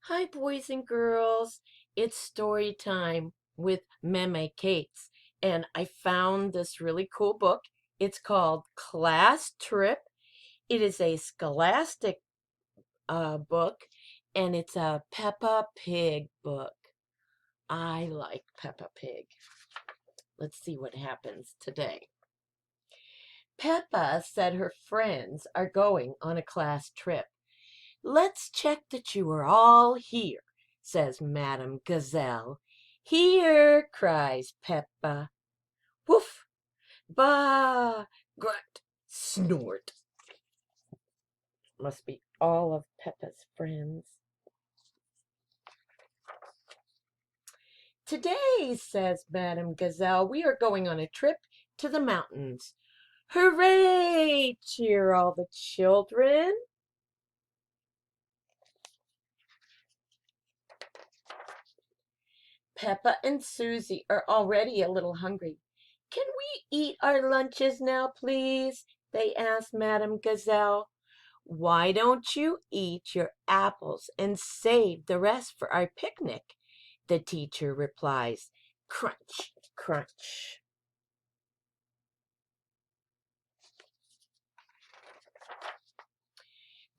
Hi, boys and girls. It's story time with Meme Kates. And I found this really cool book. It's called Class Trip. It is a Scholastic book, and it's a Peppa Pig book. I like Peppa Pig. Let's see what happens today. Peppa said her friends are going on a class trip. Let's check that you are all here, says Madame Gazelle. Here, cries Peppa. Woof, baa, grunt, snort. Must be all of Peppa's friends. Today, says Madame Gazelle, we are going on a trip to the mountains. Hooray! Cheer all the children. Peppa and Susie are already a little hungry. Can we eat our lunches now, please? They asked Madame Gazelle. Why don't you eat your apples and save the rest for our picnic? The teacher replies. Crunch, crunch.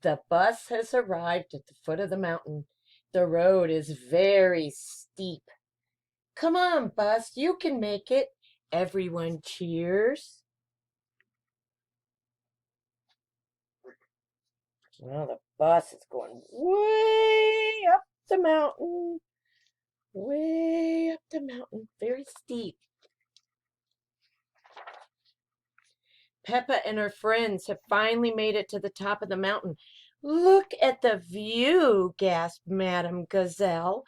The bus has arrived at the foot of the mountain. The road is very steep. Come on, bus, you can make it. Everyone cheers. Well, the bus is going way up the mountain, way up the mountain, very steep. Peppa and her friends have finally made it to the top of the mountain. Look at the view, gasped Madame Gazelle.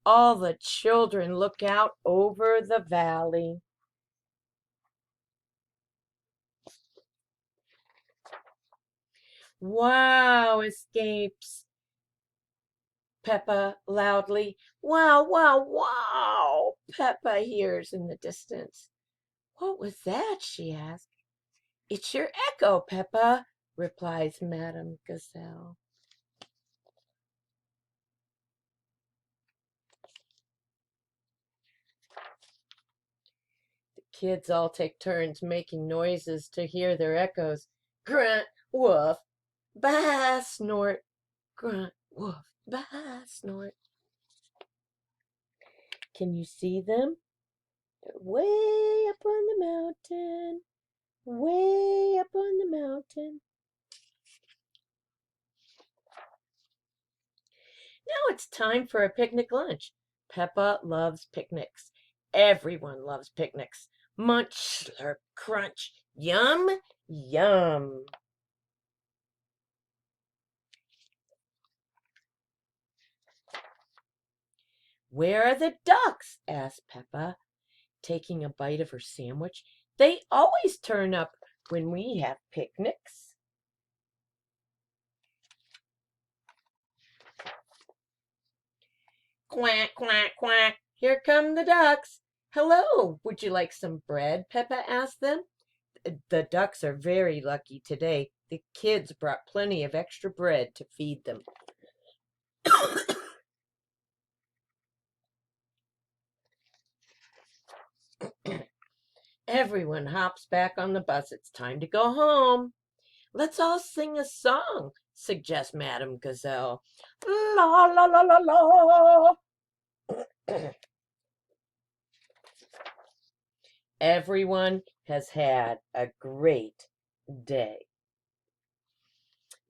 All the children look out over the valley. Wow, escapes Peppa loudly. Wow, wow, wow, Peppa hears in the distance. What was that? She asked. It's your echo, Peppa, replies Madame Gazelle. The kids all take turns making noises to hear their echoes. Grunt, woof, baa, snort. Grunt, woof, baa, snort. Can you see them? They're way up on the mountain, way up on the mountain. Now it's time for a picnic lunch. Peppa loves picnics. Everyone loves picnics. Munch, slurp, crunch. Yum, yum. Where are the ducks? Asked Peppa, taking a bite of her sandwich. They always turn up when we have picnics. Quack, quack, quack. Here come the ducks. Hello, would you like some bread? Peppa asked them. The ducks are very lucky today. The kids brought plenty of extra bread to feed them. Everyone hops back on the bus. It's time to go home. Let's all sing a song, suggests Madame Gazelle. La la la la la. Everyone has had a great day.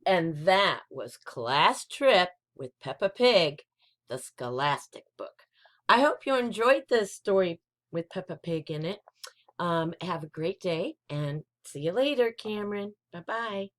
And that was Class Trip with Peppa Pig, the Scholastic book. I hope you enjoyed this story with Peppa Pig in it. Have a great day and see you later, Cameron. Bye-bye.